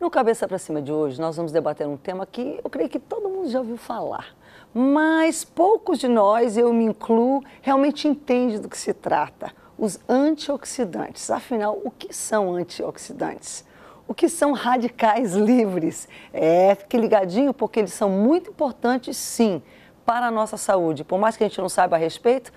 No Cabeça para Cima de hoje, nós vamos debater um tema que eu creio que todo mundo já ouviu falar, mas poucos de nós, eu me incluo, realmente entendem do que se trata. Os antioxidantes. Afinal, o que são antioxidantes? O que são radicais livres? Fique ligadinho, porque eles são muito importantes, sim, para a nossa saúde. Por mais que a gente não saiba a respeito,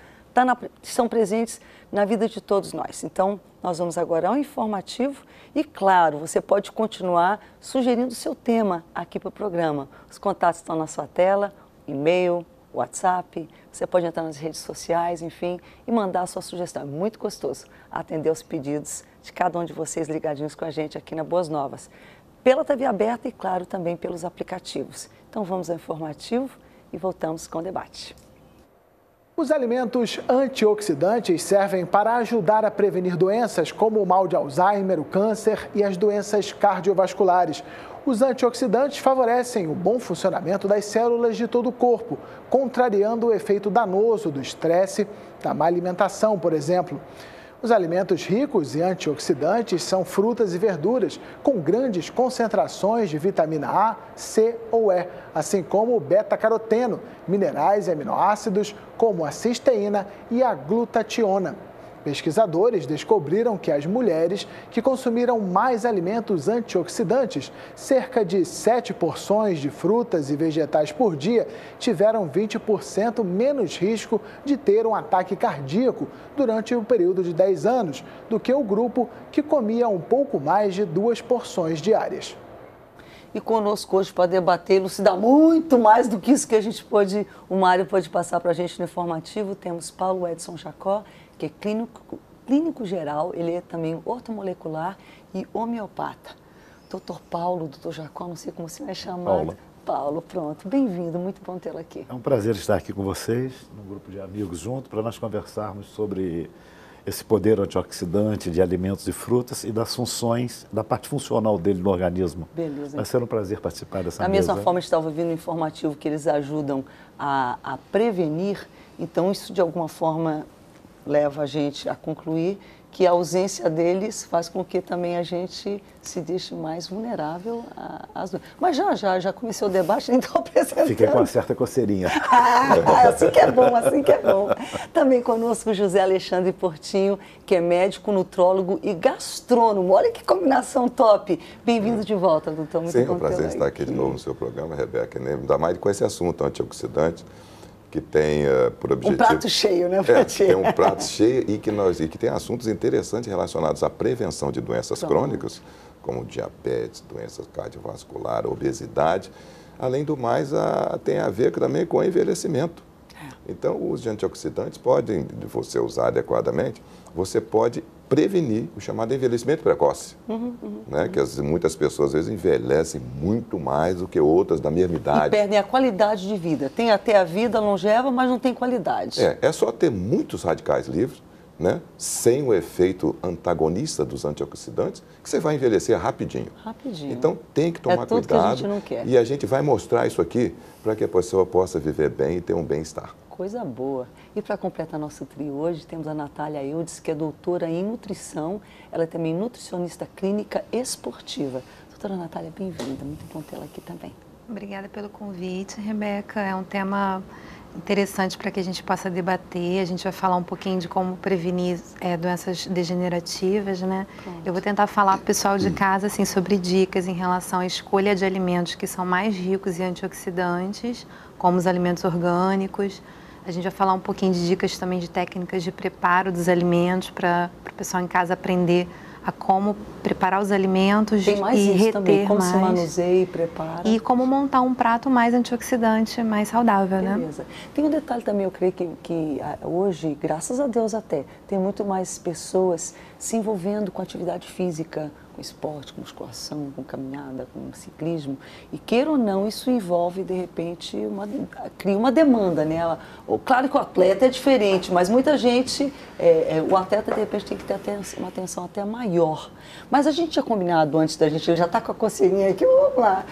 são presentes na vida de todos nós. Então, nós vamos agora ao informativo e, claro, você pode continuar sugerindo o seu tema aqui para o programa. Os contatos estão na sua tela, e-mail, WhatsApp, você pode entrar nas redes sociais, enfim, e mandar a sua sugestão. É muito gostoso atender os pedidos de cada um de vocês ligadinhos com a gente aqui na Boas Novas, pela TV aberta e, claro, também pelos aplicativos. Então, vamos ao informativo e voltamos com o debate. Os alimentos antioxidantes servem para ajudar a prevenir doenças como o mal de Alzheimer, o câncer e as doenças cardiovasculares. Os antioxidantes favorecem o bom funcionamento das células de todo o corpo, contrariando o efeito danoso do estresse, da má alimentação, por exemplo. Os alimentos ricos em antioxidantes são frutas e verduras com grandes concentrações de vitamina A, C ou E, assim como o beta-caroteno, minerais e aminoácidos como a cisteína e a glutationa. Pesquisadores descobriram que as mulheres que consumiram mais alimentos antioxidantes, cerca de 7 porções de frutas e vegetais por dia, tiveram 20% menos risco de ter um ataque cardíaco durante o período de 10 anos, do que o grupo que comia um pouco mais de 2 porções diárias. E conosco hoje para debater, elucidar muito mais do que isso que o Mário pode passar para a gente no informativo, temos Paulo Edson Jacó, que é clínico geral, ele é também ortomolecular e homeopata. Doutor Paulo, doutor Jacó, não sei como você vai chamar. Paulo, pronto. Bem-vindo, muito bom tê-lo aqui. É um prazer estar aqui com vocês, num grupo de amigos junto, para nós conversarmos sobre esse poder antioxidante de alimentos e frutas e das funções, da parte funcional dele no organismo. Beleza. Vai ser um prazer participar dessa mesa. Da mesma forma, estava ouvindo um informativo que eles ajudam a prevenir, então isso de alguma forma leva a gente a concluir que a ausência deles faz com que também a gente se deixe mais vulnerável às doenças. Mas já comecei o debate, nem estou apresentando. Fiquei com uma certa coceirinha. Assim que é bom, assim que é bom. Também conosco José Alexandre Portinho, que é médico, nutrólogo e gastrônomo. Olha que combinação top. Bem-vindo de volta, doutor. Muito Sim, bom é um prazer estar aqui de novo no seu programa, Rebeca. Ainda mais com esse assunto antioxidante, que tem por objetivo... Um prato cheio, né? Tem um prato cheio e que tem assuntos interessantes relacionados à prevenção de doenças crônicas, como diabetes, doenças cardiovasculares, obesidade. Além do mais, tem a ver também com o envelhecimento. Então, o uso de antioxidantes podem, de você usar adequadamente, você pode prevenir o chamado envelhecimento precoce, né? Que muitas pessoas, às vezes, envelhecem muito mais do que outras da mesma idade. E perdem a qualidade de vida. Tem até a vida longeva, mas não tem qualidade. É só ter muitos radicais livres, né? Sem o efeito antagonista dos antioxidantes, que você vai envelhecer rapidinho. Rapidinho. Então, tem que tomar tudo cuidado. que a gente não quer. E a gente vai mostrar isso aqui para que a pessoa possa viver bem e ter um bem-estar. Coisa boa. E para completar nosso trio hoje, temos a Natália Eudes, que é doutora em nutrição. Ela é também nutricionista clínica esportiva. Doutora Natália, bem-vinda. Muito bom tê-la aqui também. Obrigada pelo convite, Rebeca. É um tema interessante para que a gente possa debater. A gente vai falar um pouquinho de como prevenir doenças degenerativas, né? Pronto. Eu vou tentar falar para o pessoal de casa assim, sobre dicas em relação à escolha de alimentos que são mais ricos em antioxidantes, como os alimentos orgânicos. A gente vai falar um pouquinho de dicas também de técnicas de preparo dos alimentos para o pessoal em casa aprender a como preparar os alimentos e reter também, como mais. Se manuseia e prepara. E como montar um prato mais antioxidante, mais saudável, Beleza. Né? Tem um detalhe também, eu creio que hoje, graças a Deus até, tem muito mais pessoas se envolvendo com atividade física, com esporte, com musculação, com caminhada, com ciclismo. E queira ou não, isso envolve, de repente, cria uma demanda, né? Claro que o atleta é diferente, mas muita gente, o atleta, de repente, tem que ter uma atenção até maior. Mas a gente tinha combinado antes da gente, ele já está com a coceirinha aqui, vamos lá,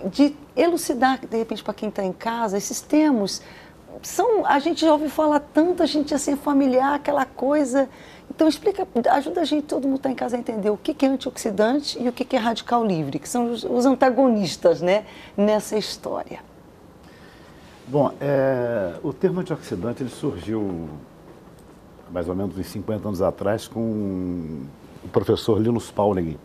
de elucidar, de repente, para quem está em casa, esses termos. A gente já ouviu falar tanto, a gente assim, familiar, aquela coisa. Então explica, ajuda a gente, todo mundo está em casa a entender o que é antioxidante e o que é radical livre, que são os antagonistas, né, nessa história. Bom, o termo antioxidante ele surgiu mais ou menos uns 50 anos atrás com o professor Linus Pauling.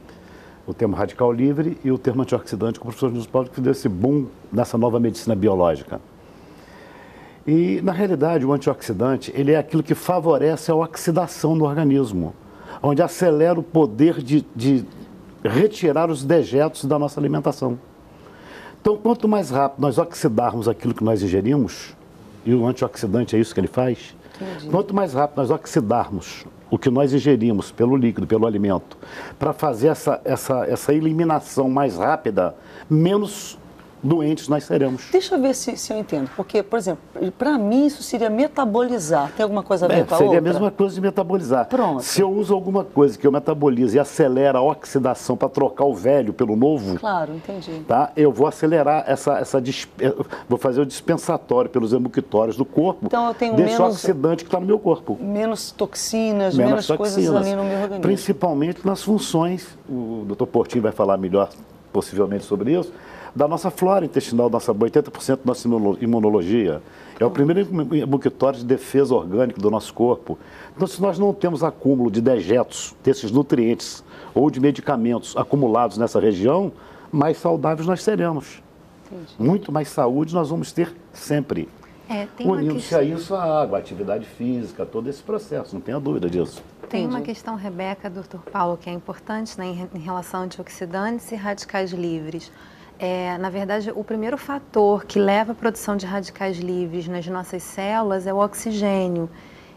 O termo radical livre e o termo antioxidante com o professor Linus Pauling, que deu esse boom nessa nova medicina biológica. E, na realidade, o antioxidante ele é aquilo que favorece a oxidação no organismo, onde acelera o poder de retirar os dejetos da nossa alimentação. Então, quanto mais rápido nós oxidarmos aquilo que nós ingerimos, e o antioxidante é isso que ele faz, quanto mais rápido nós oxidarmos o que nós ingerimos pelo líquido, pelo alimento, para fazer essa eliminação mais rápida, menos doentes nós seremos. Deixa eu ver se eu entendo, porque, por exemplo, para mim isso seria metabolizar. Tem alguma coisa a ver com a outra? Seria a mesma coisa de metabolizar. Pronto. Se eu uso alguma coisa que eu metabolizo e acelera a oxidação para trocar o velho pelo novo, claro, entendi. Tá? Eu vou acelerar vou fazer o dispensatório pelos emuquitórios do corpo, então eu tenho desse menos oxidante que está no meu corpo. Menos toxinas, menos coisas ali no meu organismo. Principalmente nas funções, o Dr. Portinho vai falar melhor, possivelmente, sobre isso, da nossa flora intestinal, 80% da nossa imunologia. É o primeiro emuquitório de defesa orgânica do nosso corpo. Então, se nós não temos acúmulo de dejetos, desses nutrientes ou de medicamentos acumulados nessa região, mais saudáveis nós seremos. Entendi. Muito mais saúde nós vamos ter sempre. Unindo-se a isso a água, a atividade física, todo esse processo, não tenha dúvida disso. Tem uma questão, Rebeca, Dr. Paulo, que é importante, né, em relação a antioxidantes e radicais livres. Na verdade, o primeiro fator que leva à produção de radicais livres nas nossas células é o oxigênio.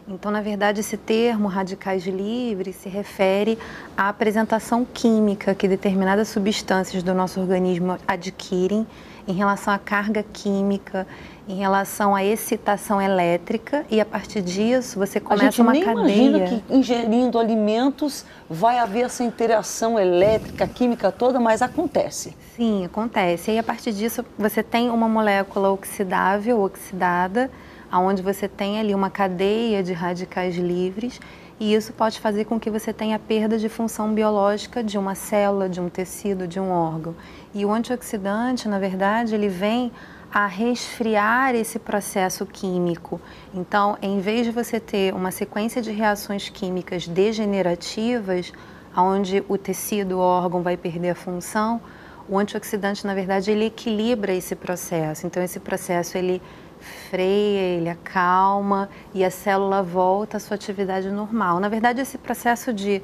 Então, na verdade, esse termo radicais livres se refere à apresentação química que determinadas substâncias do nosso organismo adquirem em relação à carga química, em relação à excitação elétrica, e a partir disso você começa uma cadeia. A gente nem imagina que ingerindo alimentos vai haver essa interação elétrica, química toda, mas acontece. Sim, acontece. E a partir disso você tem uma molécula oxidável, oxidada, onde você tem ali uma cadeia de radicais livres, e isso pode fazer com que você tenha perda de função biológica de uma célula, de um tecido, de um órgão. E o antioxidante, na verdade, ele vem a resfriar esse processo químico. Então, em vez de você ter uma sequência de reações químicas degenerativas, onde o tecido, o órgão vai perder a função, o antioxidante, na verdade, ele equilibra esse processo. Então, esse processo, ele freia, ele acalma e a célula volta à sua atividade normal. Na verdade, esse processo de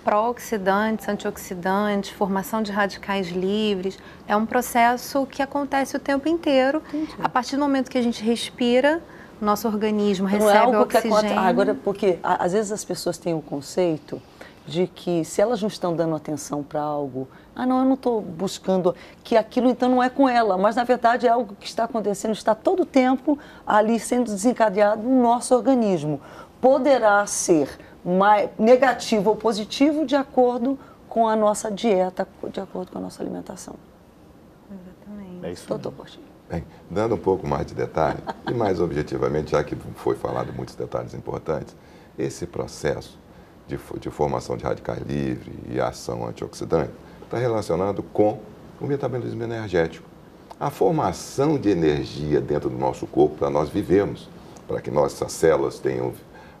pró-oxidantes, antioxidantes, formação de radicais livres, é um processo que acontece o tempo inteiro. Entendi. A partir do momento que a gente respira, o nosso organismo recebe oxigênio. Agora, porque às vezes as pessoas têm um conceito de que se elas não estão dando atenção para algo, não, eu não estou buscando, que aquilo então não é com ela, mas na verdade é algo que está acontecendo, está todo o tempo ali sendo desencadeado no nosso organismo. Poderá ser negativo ou positivo de acordo com a nossa dieta, de acordo com a nossa alimentação. Exatamente. É isso. Doutor Portinho. Bem, dando um pouco mais de detalhe, e mais objetivamente, já que foi falado muitos detalhes importantes, esse processo de formação de radicais livres e ação antioxidante está relacionado com o metabolismo energético. A formação de energia dentro do nosso corpo para nós vivermos, para que nossas células tenham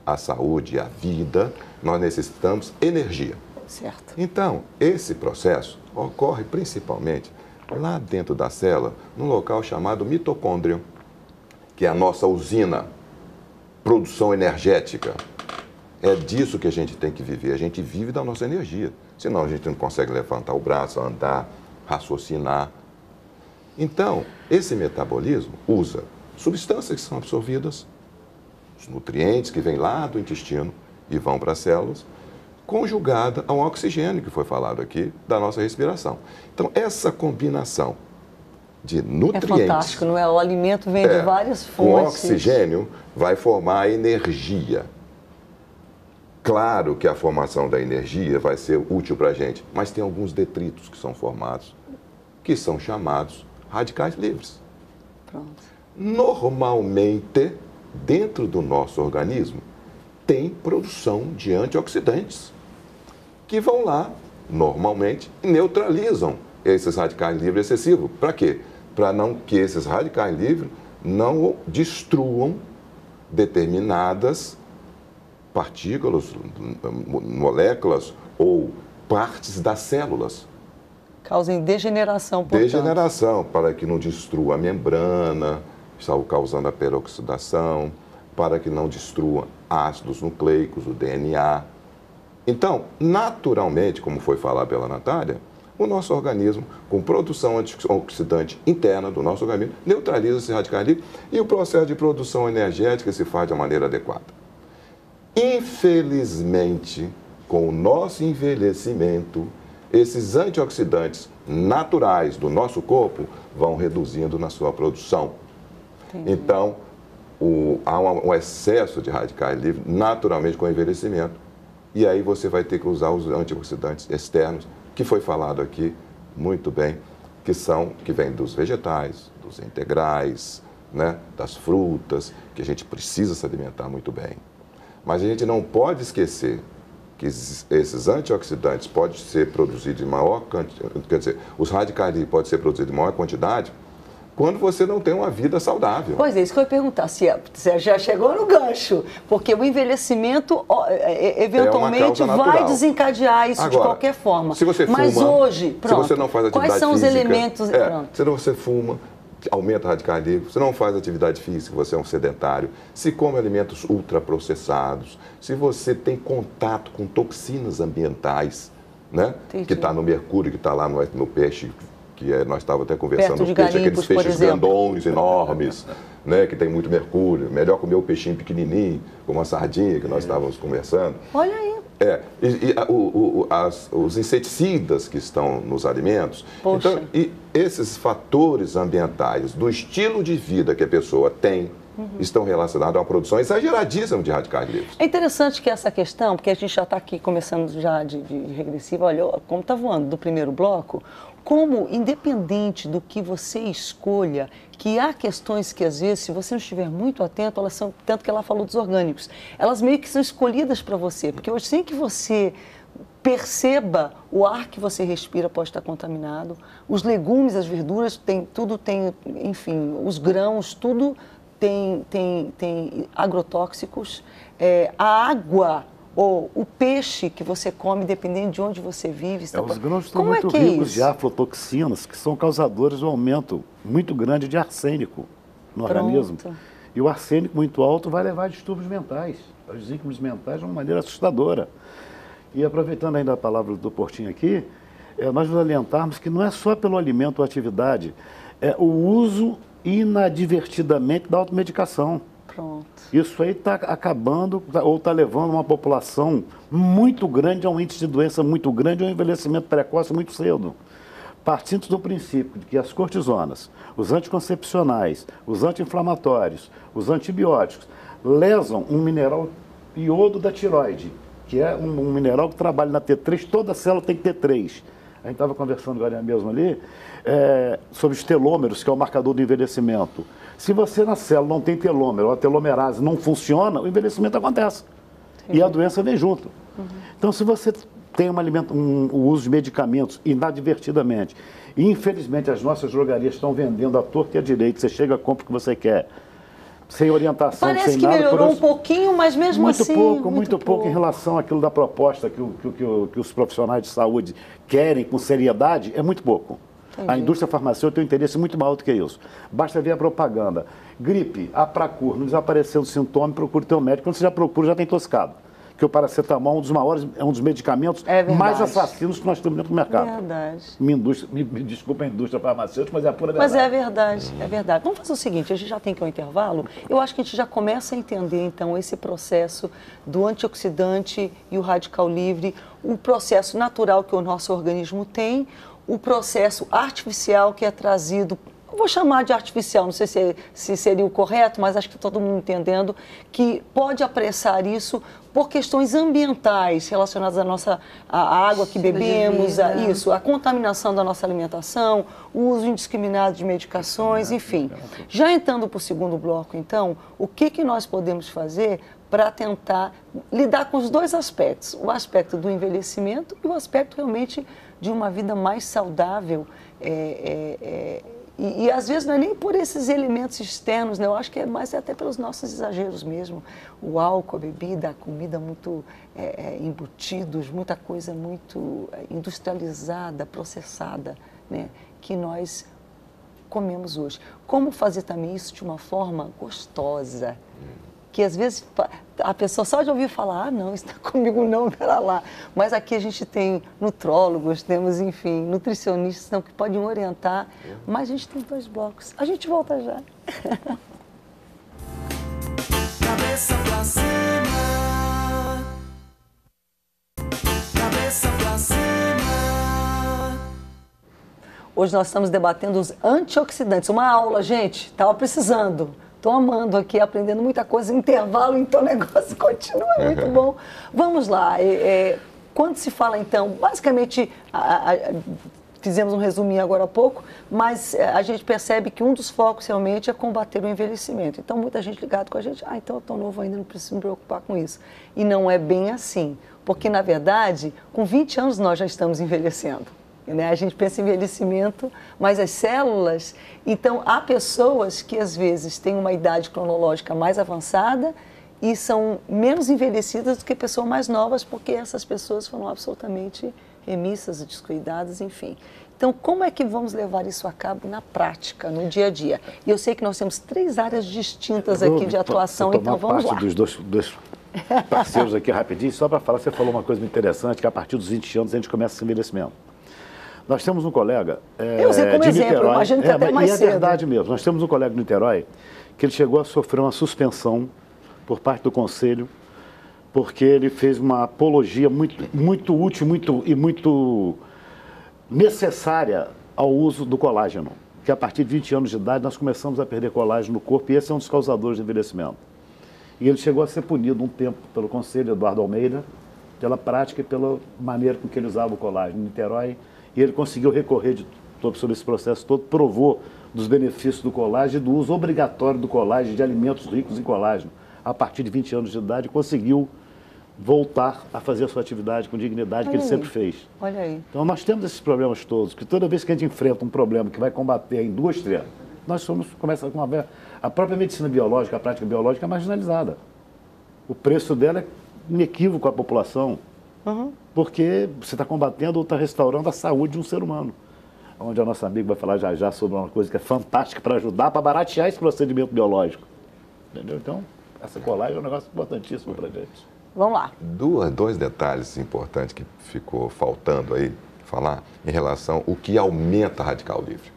a saúde e a vida, nós necessitamos energia. Certo. Então, esse processo ocorre principalmente lá dentro da célula, num local chamado mitocôndrio, que é a nossa usina, produção energética. É disso que a gente tem que viver. A gente vive da nossa energia. Senão a gente não consegue levantar o braço, andar, raciocinar. Então, esse metabolismo usa substâncias que são absorvidas, os nutrientes que vêm lá do intestino e vão para as células, conjugada ao oxigênio que foi falado aqui, da nossa respiração. Então, essa combinação de nutrientes... É fantástico, não é? O alimento vem de várias fontes. O oxigênio vai formar a energia. Claro que a formação da energia vai ser útil para a gente, mas tem alguns detritos que são formados, que são chamados radicais livres. Pronto. Normalmente, dentro do nosso organismo, tem produção de antioxidantes que vão lá, normalmente, e neutralizam esses radicais livres excessivos. Para quê? Para não que esses radicais livres não destruam determinadas partículas, moléculas ou partes das células. Causem degeneração, portanto. Degeneração, para que não destrua a membrana, está causando a peroxidação, para que não destrua ácidos nucleicos, o DNA. Então, naturalmente, como foi falado pela Natália, o nosso organismo, com produção antioxidante interna do nosso organismo, neutraliza esse radicais livres e o processo de produção energética se faz de maneira adequada. Infelizmente, com o nosso envelhecimento, esses antioxidantes naturais do nosso corpo vão reduzindo na sua produção. Entendi. Então, há um excesso de radicais livres naturalmente com o envelhecimento. E aí você vai ter que usar os antioxidantes externos, que foi falado aqui muito bem, que vêm dos vegetais, dos integrais, né, das frutas, que a gente precisa se alimentar muito bem. Mas a gente não pode esquecer que esses antioxidantes podem ser produzidos em maior quantidade, quer dizer, os radicais livres podem ser produzidos em maior quantidade quando você não tem uma vida saudável. Pois é, isso que eu ia perguntar, se você já chegou no gancho, porque o envelhecimento eventualmente vai desencadear isso. Agora, de qualquer forma. Se você fuma, mas hoje, pronto, se você não faz atividade quais são física, os elementos? Se você fuma, aumenta o radical livre, você não faz atividade física, você é um sedentário, se come alimentos ultraprocessados, se você tem contato com toxinas ambientais, né? Que está no mercúrio, que está lá no peixe, nós estávamos até conversando, aqueles peixes grandões, enormes, né, que tem muito mercúrio. Melhor comer o peixinho pequenininho, como a sardinha que nós estávamos conversando. Olha aí. Os inseticidas que estão nos alimentos. Poxa. Então, e esses fatores ambientais do estilo de vida que a pessoa tem, estão relacionados a uma produção exageradíssima de radicais livres. É interessante que essa questão, porque a gente já está aqui começando já de regressiva, olha, como está voando do primeiro bloco, como, independente do que você escolha, que há questões que, às vezes, se você não estiver muito atento, elas são, tanto que ela falou dos orgânicos, elas meio que são escolhidas para você, porque hoje, sem que você perceba, o ar que você respira pode estar contaminado, os legumes, as verduras, tudo tem, enfim, os grãos, tudo tem agrotóxicos, a água ou o peixe que você come, dependendo de onde você vive. Os grãos estão muito ricos de aflatoxinas, que são causadores do aumento muito grande de arsênico no organismo. E o arsênico muito alto vai levar a distúrbios mentais, a desígnios mentais de uma maneira assustadora. E aproveitando ainda a palavra do Portinho aqui, nós nos alientarmos que não é só pelo alimento ou atividade, é o uso inadvertidamente da automedicação. Pronto. Isso aí está acabando ou está levando uma população muito grande a um índice de doença muito grande, a um envelhecimento precoce muito cedo. Partindo do princípio de que as cortisonas, os anticoncepcionais, os anti-inflamatórios, os antibióticos lesam um mineral iodo da tiroide, que é um mineral que trabalha na T3, toda célula tem T3. A gente estava conversando agora mesmo ali sobre os telômeros, que é o marcador do envelhecimento. Se você na célula não tem telômero, a telomerase não funciona, o envelhecimento acontece. Entendi. E a doença vem junto. Então, se você tem o uso de medicamentos inadvertidamente, e infelizmente as nossas drogarias estão vendendo à torta e à direita, você chega, compra o que você quer, sem orientação, parece sem que nada. Melhorou um pouquinho, mas mesmo assim... Muito pouco em relação àquilo da proposta que os profissionais de saúde querem com seriedade, é muito pouco. Entendi. A indústria farmacêutica tem um interesse muito maior do que isso. Basta ver a propaganda. Gripe, Apracur, não desapareceu o sintoma, procure teu médico. Quando você já procura, já tem intoxicado. Que o paracetamol é um dos medicamentos mais assassinos que nós temos dentro do mercado. É verdade. Me desculpa a indústria farmacêutica, mas é a pura verdade. Mas é verdade, é verdade. Vamos fazer o seguinte, a gente já tem que ir ao intervalo. Eu acho que a gente já começa a entender, então, esse processo do antioxidante e o radical livre, o processo natural que o nosso organismo tem, o processo artificial que é trazido, eu vou chamar de artificial, não sei se seria o correto, mas acho que todo mundo entendendo, que pode apressar isso por questões ambientais relacionadas à água que bebemos, a contaminação da nossa alimentação, o uso indiscriminado de medicações, enfim. Já entrando para o segundo bloco, então, o que nós podemos fazer para tentar lidar com os dois aspectos, o aspecto do envelhecimento e o aspecto realmente de uma vida mais saudável. E às vezes não é nem por esses elementos externos, né? Eu acho que é mais até pelos nossos exageros mesmo. O álcool, a bebida, a comida muito embutidos, muita coisa muito industrializada, processada, né? Que nós comemos hoje. Como fazer também isso de uma forma gostosa? Que às vezes a pessoa só de ouvir falar, ah, não, isso está comigo não, pera lá. Mas aqui a gente tem nutrólogos, temos, enfim, nutricionistas então, que podem orientar, mas a gente tem 2 blocos. A gente volta já. Cabeça pra cima. Cabeça pra cima. Hoje nós estamos debatendo os antioxidantes. Uma aula, gente, estava precisando. Estou amando aqui, aprendendo muita coisa, intervalo, então o negócio continua muito bom. Vamos lá, quando se fala então, basicamente, fizemos um resuminho agora há pouco, mas a gente percebe que um dos focos realmente é combater o envelhecimento. Então muita gente ligada com a gente, então eu estou novo ainda, não preciso me preocupar com isso. E não é bem assim, porque na verdade, com 20 anos nós já estamos envelhecendo. Né? A gente pensa em envelhecimento, mas as células... Então, há pessoas que, às vezes, têm uma idade cronológica mais avançada e são menos envelhecidas do que pessoas mais novas, porque essas pessoas foram absolutamente remissas, descuidadas, enfim. Então, como é que vamos levar isso a cabo na prática, no dia a dia? E eu sei que nós temos 3 áreas distintas aqui de atuação, então vamos lá. Dos dois parceiros aqui rapidinho, só para falar, você falou uma coisa muito interessante, que a partir dos 20 anos a gente começa esse envelhecimento. Nós temos um colega eu sei como de exemplo, Niterói, imagino que até mais cedo. É verdade mesmo. Nós temos um colega de Niterói que ele chegou a sofrer uma suspensão por parte do conselho, porque ele fez uma apologia muito útil e muito necessária ao uso do colágeno, que a partir de 20 anos de idade nós começamos a perder colágeno no corpo e esse é um dos causadores de envelhecimento. E ele chegou a ser punido um tempo pelo conselho Eduardo Almeida, pela prática e pela maneira com que ele usava o colágeno em Niterói. E ele conseguiu recorrer sobre esse processo todo, provou dos benefícios do colágeno e do uso obrigatório do colágeno, de alimentos ricos em colágeno, a partir de 20 anos de idade, conseguiu voltar a fazer a sua atividade com dignidade que ele sempre fez. Olha aí. Então nós temos esses problemas todos, que toda vez que a gente enfrenta um problema que vai combater a indústria, nós começamos com a própria medicina biológica, a prática biológica é marginalizada. O preço dela é inequívoco à população. Porque você está combatendo ou está restaurando a saúde de um ser humano. Onde a nossa amiga vai falar já sobre uma coisa que é fantástica para ajudar, para baratear esse procedimento biológico. Entendeu? Então, essa colagem é um negócio importantíssimo para a gente. Vamos lá. 2 detalhes importantes que ficou faltando aí falar em relação ao que aumenta a radical livre.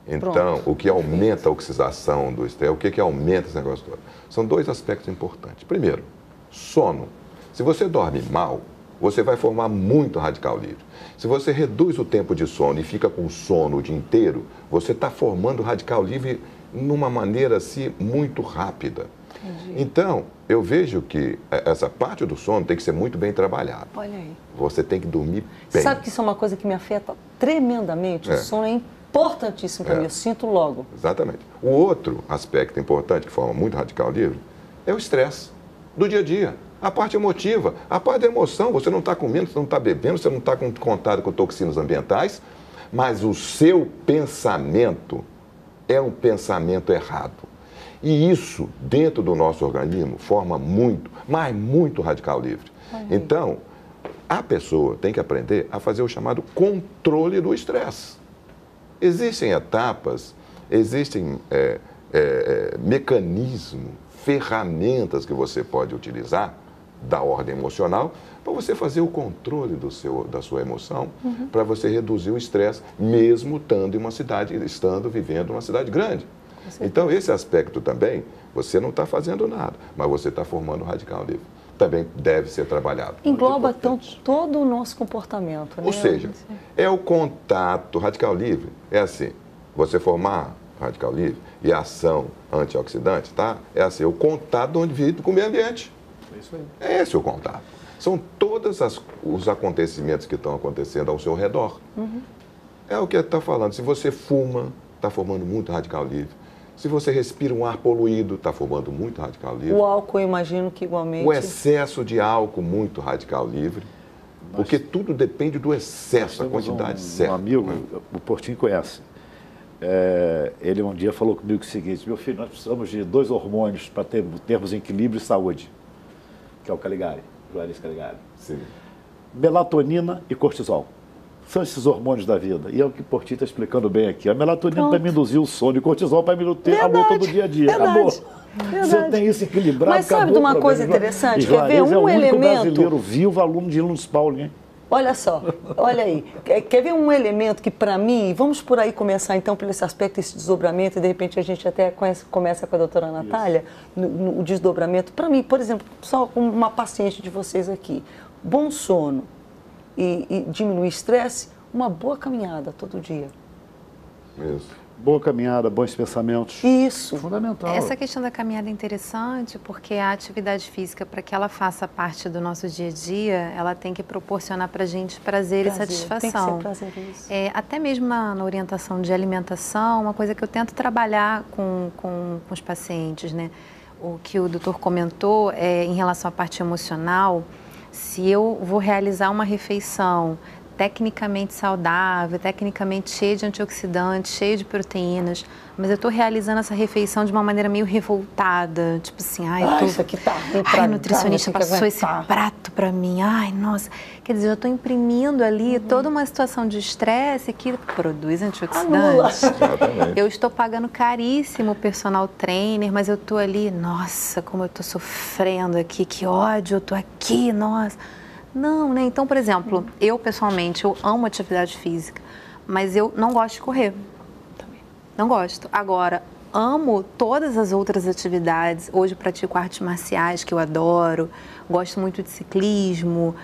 Então, o que aumenta a oxidação do estresse, o que aumenta esse negócio todo? São 2 aspectos importantes. Primeiro, sono. Se você dorme mal, você vai formar muito radical livre. Se você reduz o tempo de sono e fica com sono o dia inteiro, você está formando radical livre numa maneira assim muito rápida. Entendi. Então, eu vejo que essa parte do sono tem que ser muito bem trabalhada. Olha aí. Você tem que dormir bem. Sabe que isso é uma coisa que me afeta tremendamente? O sono é importantíssimo para mim, eu sinto logo. Exatamente. O outro aspecto importante que forma muito radical livre é o estresse do dia a dia. A parte emotiva, a parte da emoção, você não está comendo, você não está bebendo, você não está com contato com toxinas ambientais, mas o seu pensamento é um pensamento errado. E isso, dentro do nosso organismo, forma muito, mas muito radical livre. Então, a pessoa tem que aprender a fazer o chamado controle do estresse. Existem etapas, existem mecanismos, ferramentas que você pode utilizar da ordem emocional para você fazer o controle da sua emoção, para você reduzir o estresse, mesmo estando vivendo uma cidade grande. Então, esse aspecto também, você não está fazendo nada, mas você está formando um radical livre. Também deve ser trabalhado. Engloba, então, todo o nosso comportamento. Né? Ou seja, é o contato. Radical livre é assim, você formar radical livre e a ação antioxidante, tá? É assim, o contato do indivíduo com o meio ambiente. É isso aí. É esse o contato. São todos os acontecimentos que estão acontecendo ao seu redor. É o que está falando. Se você fuma, está formando muito radical livre. Se você respira um ar poluído, está formando muito radical livre. O álcool, eu imagino que igualmente... O excesso de álcool, muito radical livre. Porque tudo depende do excesso, a quantidade certa. Um amigo, o Portinho conhece. Ele um dia falou comigo o seguinte: meu filho, nós precisamos de 2 hormônios para termos equilíbrio e saúde, que é o Caligari, Joanes Caligari. Sim. Melatonina e cortisol. São esses hormônios da vida. E é o que o Portinho está explicando bem aqui. A melatonina para me induzir o sono e o cortisol para me manter a luta do dia a dia. Acabou. Se eu tenho isso equilibrado, mas sabe de uma coisa interessante? Quer ver um elemento? Brasileiro vivo, aluno de Linus Pauling, hein? Olha só, olha aí. Quer ver um elemento que para mim, vamos por aí começar então por esse aspecto, esse desdobramento, e de repente a gente até começa com a doutora Natália, o desdobramento. Para mim, por exemplo, só uma paciente de vocês aqui, bom sono e diminuir estresse, uma boa caminhada todo dia. Isso. Boa caminhada, bons pensamentos. Isso. Fundamental. Essa questão da caminhada é interessante porque a atividade física, para que ela faça parte do nosso dia a dia, ela tem que proporcionar para a gente prazer e satisfação. Tem que ser prazeroso. Até mesmo na orientação de alimentação, uma coisa que eu tento trabalhar com os pacientes, né? O que o doutor comentou em relação à parte emocional, se eu vou realizar uma refeição tecnicamente saudável, tecnicamente cheia de antioxidantes, cheia de proteínas, mas eu estou realizando essa refeição de uma maneira meio revoltada, tipo assim, isso aqui tá ruim pra a nutricionista passou esse prato para mim, ai, nossa, quer dizer, eu estou imprimindo ali toda uma situação de estresse que produz antioxidantes. Eu estou pagando caríssimo o personal trainer, mas eu estou ali, nossa, como eu estou sofrendo aqui, que ódio, eu estou aqui, nossa. Não, né? Então, por exemplo, eu pessoalmente, eu amo atividade física, mas eu não gosto de correr. Também. Não gosto. Agora, amo todas as outras atividades. Hoje pratico artes marciais, que eu adoro. Gosto muito de ciclismo.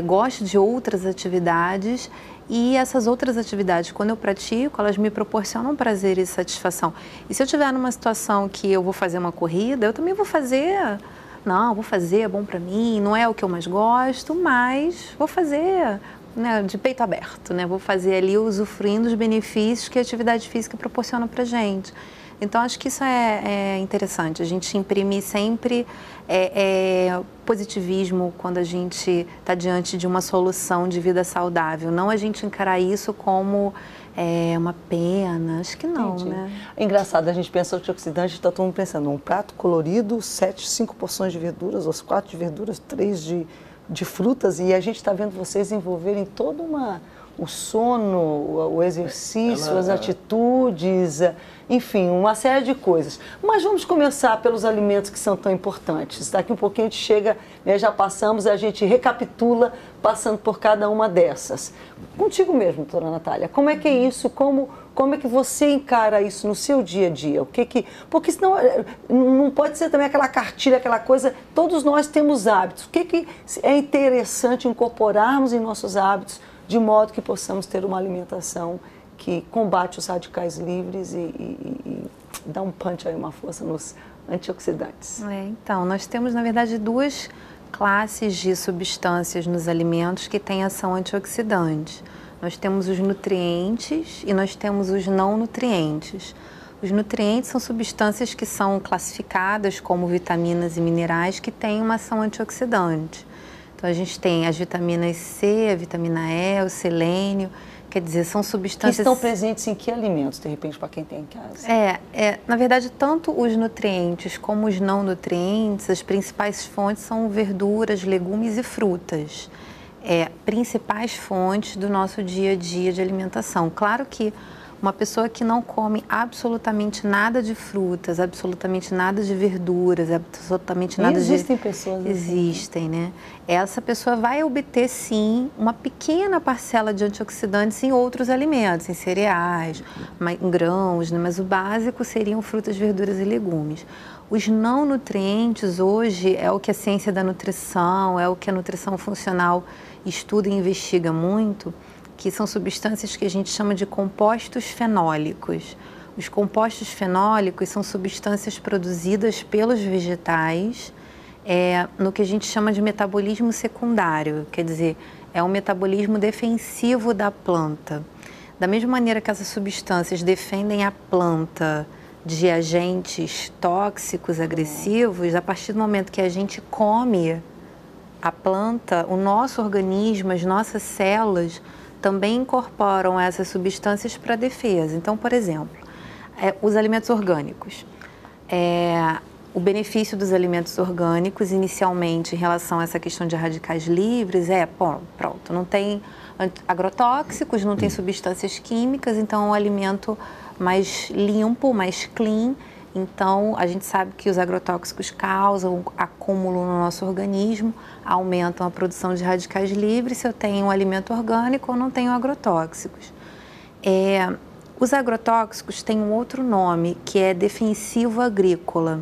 Gosto de outras atividades. E essas outras atividades, quando eu pratico, elas me proporcionam prazer e satisfação. E se eu estiver numa situação que eu vou fazer uma corrida, eu também vou fazer... Não, vou fazer, é bom para mim, não é o que eu mais gosto, mas vou fazer, né, de peito aberto, né? Vou fazer ali usufruindo dos benefícios que a atividade física proporciona para a gente. Então, acho que isso é interessante, a gente imprimir sempre positivismo quando a gente está diante de uma solução de vida saudável, não a gente encarar isso como... uma pena, acho que não, Entendi. Né? É engraçado, a gente pensa antioxidante, está todo mundo pensando, um prato colorido, 5 porções de verduras, ou 4 de verduras, 3 de frutas, e a gente está vendo vocês envolverem toda o sono, o exercício, as atitudes, enfim, uma série de coisas. Mas vamos começar pelos alimentos que são tão importantes. Daqui um pouquinho a gente chega, né, já passamos, a gente recapitula, passando por cada uma dessas. Contigo mesmo, doutora Natália, como é que é isso? Como é que você encara isso no seu dia a dia? Porque senão não pode ser também aquela cartilha, aquela coisa, todos nós temos hábitos. O que é interessante incorporarmos em nossos hábitos de modo que possamos ter uma alimentação que combate os radicais livres e dá um punch aí, uma força nos antioxidantes? Então, nós temos, na verdade, 2 classes de substâncias nos alimentos que têm ação antioxidante. Nós temos os nutrientes e nós temos os não nutrientes. Os nutrientes são substâncias que são classificadas como vitaminas e minerais que têm uma ação antioxidante. Então, a gente tem as vitaminas C, a vitamina E, o selênio, quer dizer, são substâncias... Que estão presentes em que alimentos, de repente, para quem tem em casa? Na verdade, tanto os nutrientes como os não nutrientes, as principais fontes são verduras, legumes e frutas. Principais fontes do nosso dia a dia de alimentação. Claro que uma pessoa que não come absolutamente nada de frutas, absolutamente nada de verduras, absolutamente nada Existem pessoas assim. Existem, né? Essa pessoa vai obter, sim, uma pequena parcela de antioxidantes em outros alimentos, em cereais, em grãos, né? Mas o básico seriam frutas, verduras e legumes. Os não nutrientes hoje é o que a ciência da nutrição, é o que a nutrição funcional estuda e investiga muito, que são substâncias que a gente chama de compostos fenólicos. Os compostos fenólicos são substâncias produzidas pelos vegetais no que a gente chama de metabolismo secundário, quer dizer, é um metabolismo defensivo da planta. Da mesma maneira que essas substâncias defendem a planta de agentes tóxicos, agressivos, a partir do momento que a gente come a planta, o nosso organismo, as nossas células também incorporam essas substâncias para defesa. Então, por exemplo, os alimentos orgânicos. O benefício dos alimentos orgânicos, inicialmente, em relação a essa questão de radicais livres, pronto, não tem agrotóxicos, não tem substâncias químicas, então é um alimento mais limpo, mais clean. Então, a gente sabe que os agrotóxicos causam acúmulo no nosso organismo, aumentam a produção de radicais livres. Se eu tenho um alimento orgânico, eu não tenho agrotóxicos. Os agrotóxicos têm um outro nome, que é defensivo agrícola.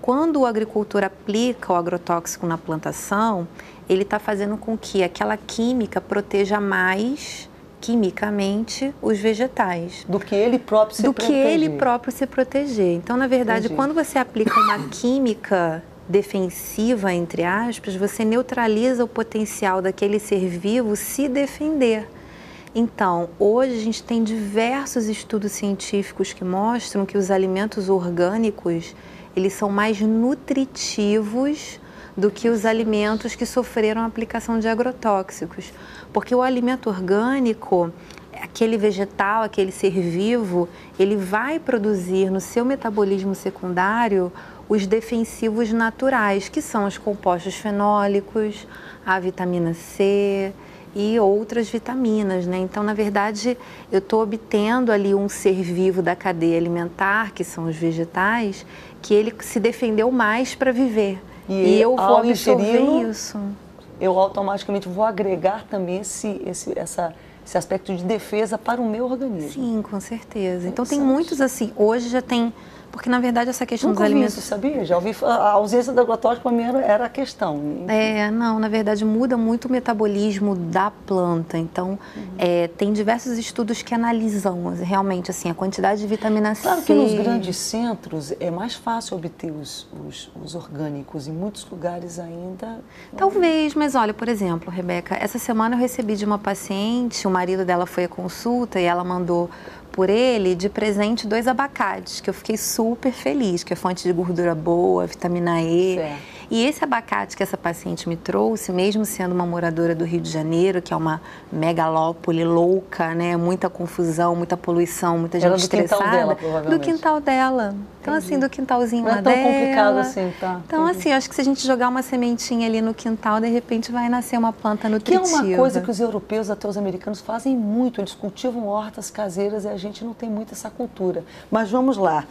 Quando o agricultor aplica o agrotóxico na plantação, ele está fazendo com que aquela química proteja mais, quimicamente, os vegetais. Do que ele próprio se proteger. Do que ele próprio se proteger. Então, na verdade, quando você aplica uma química defensiva, entre aspas, você neutraliza o potencial daquele ser vivo se defender. Então, hoje a gente tem diversos estudos científicos que mostram que os alimentos orgânicos, eles são mais nutritivos do que os alimentos que sofreram a aplicação de agrotóxicos. Porque o alimento orgânico, aquele vegetal, aquele ser vivo, ele vai produzir no seu metabolismo secundário os defensivos naturais, que são os compostos fenólicos, a vitamina C e outras vitaminas, né? Então, na verdade, eu estou obtendo ali um ser vivo da cadeia alimentar, que são os vegetais, que ele se defendeu mais para viver. E eu vou absorver isso. Eu automaticamente vou agregar também esse aspecto de defesa para o meu organismo. Sim, com certeza. Então, tem muitos assim, hoje já tem... Porque, na verdade, essa questão Nunca dos alimentos... Isso, sabia? Já ouvi, a ausência do agrotóxico, para mim, era a questão. Não, na verdade, muda muito o metabolismo da planta. Então, tem diversos estudos que analisam, realmente, assim, a quantidade de vitamina C. Claro que nos grandes centros é mais fácil obter os orgânicos. Em muitos lugares ainda... Talvez, mas olha, por exemplo, Rebeca, essa semana eu recebi de uma paciente, o marido dela foi à consulta e ela mandou por ele de presente 2 abacates, que eu fiquei super feliz, que é fonte de gordura boa, vitamina E. Certo. E esse abacate que essa paciente me trouxe, mesmo sendo uma moradora do Rio de Janeiro, que é uma megalópole louca, né? Muita confusão, muita poluição, muita gente estressada. Do quintal dela, provavelmente. Do quintal dela. Então, assim, do quintalzinho lá dela. Não é tão complicado assim, tá? Então, assim, acho que se a gente jogar uma sementinha ali no quintal, de repente vai nascer uma planta nutritiva. Que é uma coisa que os europeus, até os americanos, fazem muito. Eles cultivam hortas caseiras e a gente não tem muito essa cultura. Mas vamos lá.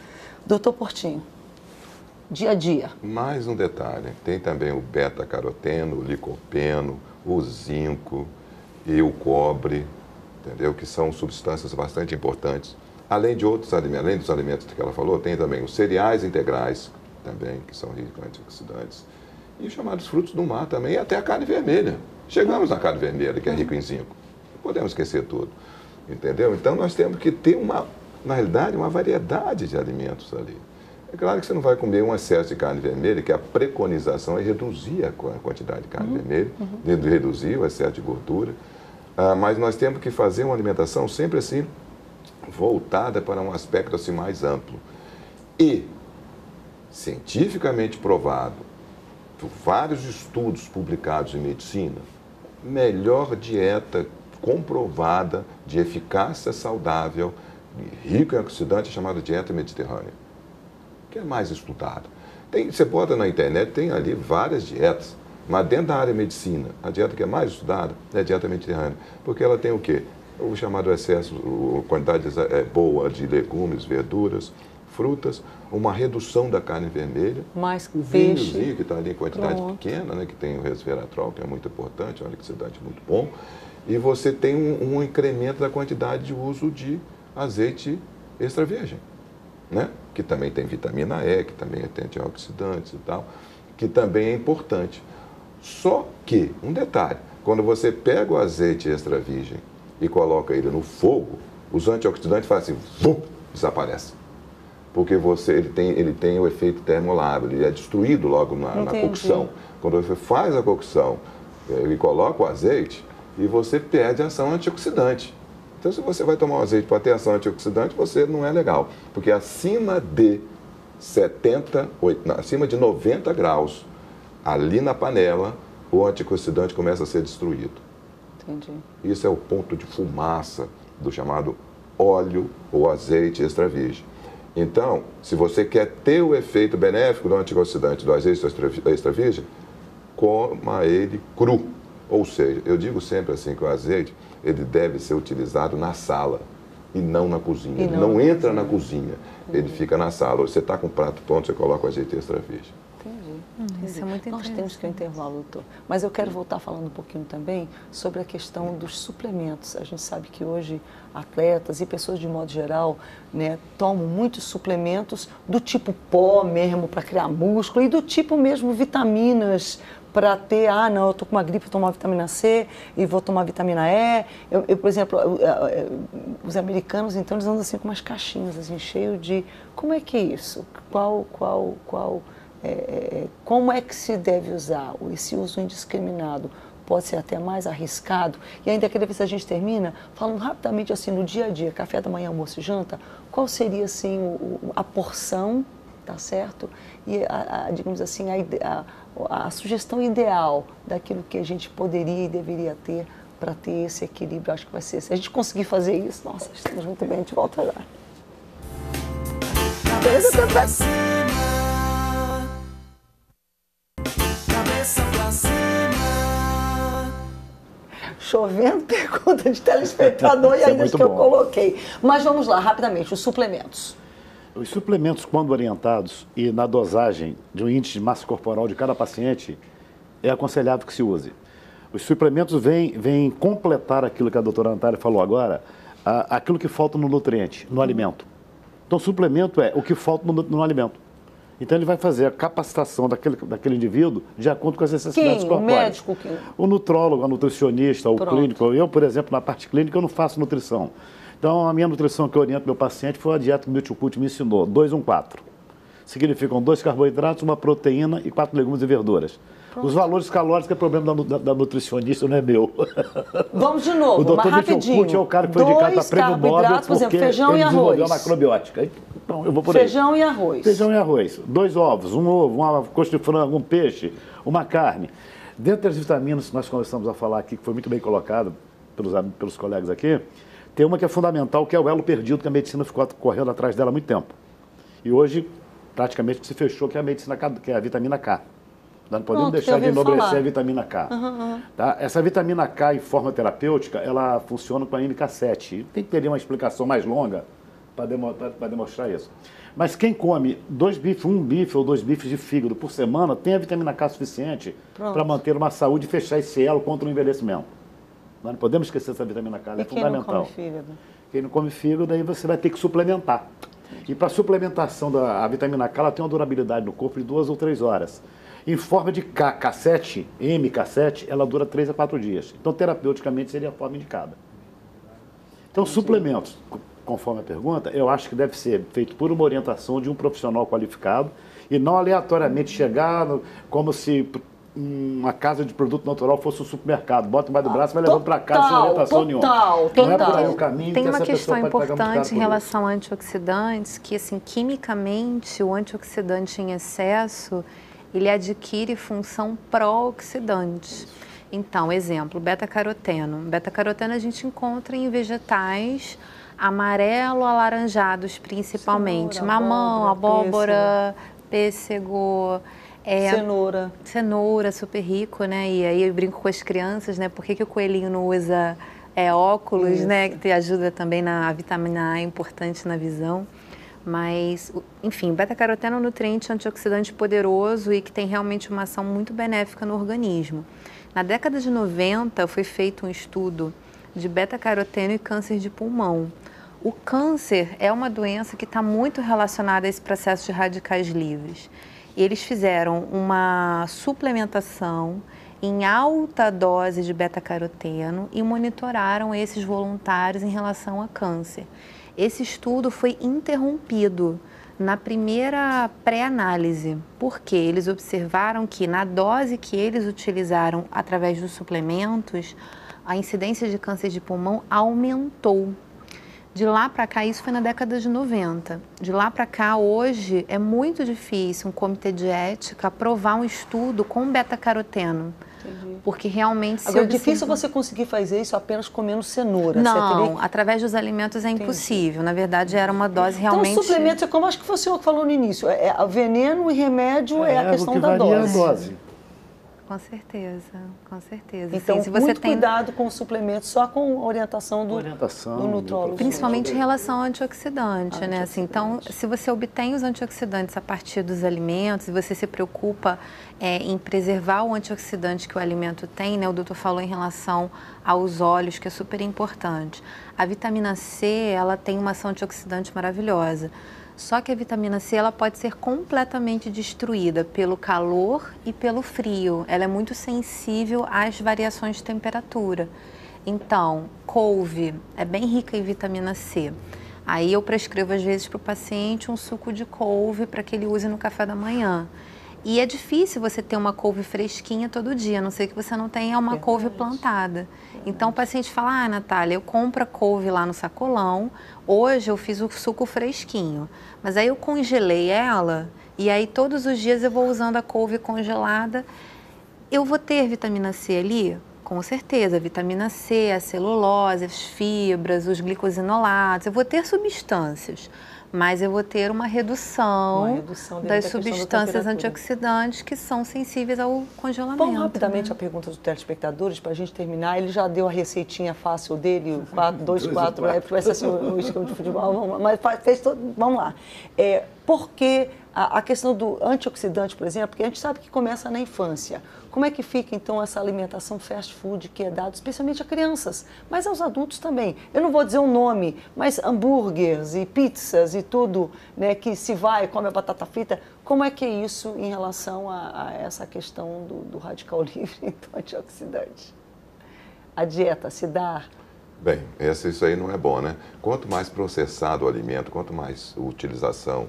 Doutor Portinho. Dia a dia. Mais um detalhe, tem também o beta-caroteno, o licopeno, o zinco e o cobre, entendeu? Que são substâncias bastante importantes. Além de outros alimentos, além dos alimentos que ela falou, tem também os cereais integrais, também, que são ricos em antioxidantes. E os chamados frutos do mar também, e até a carne vermelha. Chegamos na carne vermelha, que é rica em zinco. Não podemos esquecer tudo, entendeu? Então nós temos que ter, na realidade, uma variedade de alimentos ali. É claro que você não vai comer um excesso de carne vermelha, que a preconização é reduzir a quantidade de carne vermelha, reduzir o excesso de gordura, mas nós temos que fazer uma alimentação sempre assim, voltada para um aspecto assim mais amplo. E, cientificamente provado, por vários estudos publicados em medicina, melhor dieta comprovada de eficácia saudável, rica em antioxidantes, é chamada dieta mediterrânea, que é mais estudado. Você bota na internet, tem ali várias dietas, mas dentro da área de medicina, a dieta que é mais estudada é a dieta mediterrânea, porque ela tem o quê? O chamado excesso, a quantidade boa de legumes, verduras, frutas, uma redução da carne vermelha, mais o vinhozinho, que está ali em quantidade pequena, né, que tem o resveratrol, que é muito importante, um antioxidante muito bom, e você tem um incremento da quantidade de uso de azeite extra virgem, né? Que também tem vitamina E, que também tem antioxidantes e tal, que também é importante. Só que, um detalhe, quando você pega o azeite extra virgem e coloca ele no fogo, os antioxidantes fazem assim, desaparece. Porque ele tem o efeito termolábil, ele é destruído logo na cocção. Quando você faz a cocção e coloca o azeite, e você perde a ação antioxidante. Então, se você vai tomar um azeite para ter ação antioxidante, você não é legal. Porque acima de 90 graus, ali na panela, o antioxidante começa a ser destruído. Entendi. Isso é o ponto de fumaça do chamado óleo ou azeite extra virgem. Então, se você quer ter o efeito benéfico do antioxidante do azeite extra virgem, coma ele cru. Ou seja, eu digo sempre assim que o azeite ele deve ser utilizado na sala e não na cozinha. Ele não entra na cozinha, ele fica na sala. Você está com o prato pronto, você coloca o azeite extra virgem. Entendi. Isso é muito Nós temos que ir ao intervalo, doutor. Mas eu quero voltar falando um pouquinho também sobre a questão dos suplementos. A gente sabe que hoje atletas e pessoas de modo geral, né, tomam muitos suplementos do tipo pó mesmo para criar músculo e do tipo mesmo vitaminas para ter, não, eu estou com uma gripe, vou tomar vitamina C e vou tomar vitamina E. Por exemplo, os americanos, então, eles andam assim com umas caixinhas, assim, cheio de... Como é que é isso? Como é que se deve usar? Esse uso indiscriminado pode ser até mais arriscado. E ainda queria ver se a gente termina falando rapidamente assim, no dia a dia, café da manhã, almoço e janta, qual seria assim a porção, tá certo? E, digamos assim, a sugestão ideal daquilo que a gente poderia e deveria ter para ter esse equilíbrio. Acho que vai ser, se a gente conseguir fazer isso, nossa, estamos muito bem, a gente volta lá. Cabeça pra cima. Cabeça pra cima. Chovendo pergunta de telespectador e ainda que eu coloquei. Mas vamos lá, rapidamente, os suplementos. Os suplementos, quando orientados e na dosagem de um índice de massa corporal de cada paciente, é aconselhável que se use. Os suplementos vêm completar aquilo que a doutora Natália falou agora, aquilo que falta no nutriente, no alimento. Então, suplemento é o que falta no alimento. Então, ele vai fazer a capacitação daquele indivíduo de acordo com as necessidades corporais. O médico? O nutrólogo, a nutricionista, o clínico. Eu, por exemplo, na parte clínica, eu não faço nutrição. Então, a minha nutrição que eu oriento meu paciente foi a dieta que o Milticult me ensinou, 2-1-4. Significam 2 carboidratos, 1 proteína e 4 legumes e verduras. Pronto. Os valores calóricos é problema da nutricionista, não é meu. Vamos de novo, o doutor Milticult é o cara que foi indicado para prêmio Nobel porque feijão ele e desenvolveu arroz. a macrobiótica. Então, eu vou por aí. Feijão e arroz. Feijão e arroz. 2 ovos, 1 ovo, uma coxa de frango, um peixe, uma carne. Dentre as vitaminas que nós começamos a falar aqui, que foi muito bem colocado pelos colegas aqui, tem uma que é fundamental, que é o elo perdido, que a medicina ficou correndo atrás dela há muito tempo. E hoje, praticamente, se fechou, que é a medicina K, que é a vitamina K. Nós não podemos deixar de enobrecer a vitamina K. Tá? Essa vitamina K, em forma terapêutica, ela funciona com a MK7. Tem que ter uma explicação mais longa para demonstrar isso. Mas quem come 2 bifes, 1 bife ou 2 bifes de fígado por semana, tem a vitamina K suficiente para manter uma saúde e fechar esse elo contra o envelhecimento. Nós não podemos esquecer essa vitamina K, ela é fundamental. Não come fígado? Quem não come fígado, aí você vai ter que suplementar. E para a suplementação da vitamina K, ela tem uma durabilidade no corpo de 2 ou 3 horas. Em forma de K7, MK7, ela dura 3 a 4 dias. Então, terapeuticamente, seria a forma indicada. Então, suplementos, conforme a pergunta, eu acho que deve ser feito por uma orientação de um profissional qualificado e não aleatoriamente chegar como se uma casa de produto natural fosse um supermercado. Bota embaixo do braço e vai levando para casa sem orientação nenhuma. Não é por aí o caminho. Tem uma questão importante em relação a antioxidantes, que assim, quimicamente, o antioxidante em excesso, ele adquire função pró-oxidante. Então, exemplo, beta-caroteno. Beta-caroteno a gente encontra em vegetais amarelo-alaranjados, principalmente. Cenoura, mamão, abóbora, pêssego. Cenoura, super rico, né? E aí eu brinco com as crianças, né? Por que o coelhinho não usa óculos, né? Que ajuda também na vitamina A, é importante na visão. Mas, enfim, beta-caroteno é um nutriente antioxidante poderoso e que tem realmente uma ação muito benéfica no organismo. Na década de 90 foi feito um estudo de beta-caroteno e câncer de pulmão. O câncer é uma doença que está muito relacionada a esse processo de radicais livres. Eles fizeram uma suplementação em alta dose de beta-caroteno e monitoraram esses voluntários em relação a câncer. Esse estudo foi interrompido na primeira pré-análise, porque eles observaram que na dose que eles utilizaram através dos suplementos, a incidência de câncer de pulmão aumentou. De lá para cá, isso foi na década de 90. De lá para cá, hoje, é muito difícil um comitê de ética aprovar um estudo com beta-caroteno. Entendi. Porque realmente... Agora, é difícil você conseguir fazer isso apenas comendo cenoura. Não, através dos alimentos é impossível. Na verdade, era uma dose realmente... Então, suplementos, é como acho que foi o senhor que falou no início, veneno e remédio é a questão da dose. Com certeza, com certeza. Então, sim, se você muito cuidado com o suplemento, só com orientação do nutrólogo. Principalmente em relação ao antioxidante, né? Assim, então, se você obtém os antioxidantes a partir dos alimentos, e você se preocupa em preservar o antioxidante que o alimento tem, né? O doutor falou em relação aos óleos, que é super importante. A vitamina C, ela tem uma ação antioxidante maravilhosa. Só que a vitamina C ela pode ser completamente destruída pelo calor e pelo frio. Ela é muito sensível às variações de temperatura. Então, couve é bem rica em vitamina C. Aí eu prescrevo às vezes para o paciente um suco de couve para que ele use no café da manhã. E é difícil você ter uma couve fresquinha todo dia, a não ser que você não tenha uma couve plantada. Então o paciente fala, Natália, eu compro a couve lá no sacolão, hoje eu fiz o suco fresquinho, mas aí eu congelei ela e aí todos os dias eu vou usando a couve congelada. Eu vou ter vitamina C ali? Com certeza, a vitamina C, a celulose, as fibras, os glicosinolados, eu vou ter substâncias. Mas eu vou ter uma redução das substâncias antioxidantes que são sensíveis ao congelamento. Vamos rapidamente a pergunta dos telespectadores, para a gente terminar. Ele já deu a receitinha fácil dele, o 4-2-4, vai ser assim, o esquema de futebol, mas fez todo, vamos lá. Por que a questão do antioxidante, por exemplo, porque a gente sabe que começa na infância. Como é que fica, então, essa alimentação fast food que é dada especialmente a crianças, mas aos adultos também? Eu não vou dizer o nome, mas hambúrgueres e pizzas e tudo, né, que se vai, come a batata frita. Como é que é isso em relação a essa questão do radical livre e do antioxidante? A dieta se dá? Bem, isso aí não é bom, né? Quanto mais processado o alimento, quanto mais utilização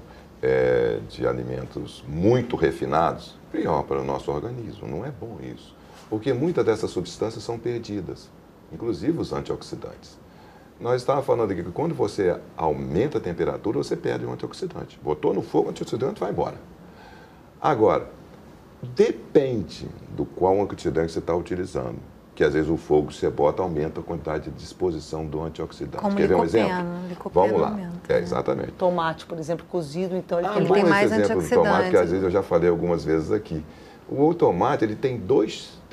de alimentos muito refinados, pior para o nosso organismo. Não é bom isso. Porque muitas dessas substâncias são perdidas, inclusive os antioxidantes. Nós estávamos falando aqui que quando você aumenta a temperatura, você perde o antioxidante. Botou no fogo, o antioxidante vai embora. Agora, depende do qual antioxidante você está utilizando. Que às vezes o fogo que você bota aumenta a quantidade de disposição do antioxidante. Como quer ver um exemplo? Vamos lá. Aumenta, exatamente. Tomate, por exemplo, cozido, então ele tem mais antioxidantes. Do tomate, que às vezes eu já falei algumas vezes aqui. O tomate, ele tem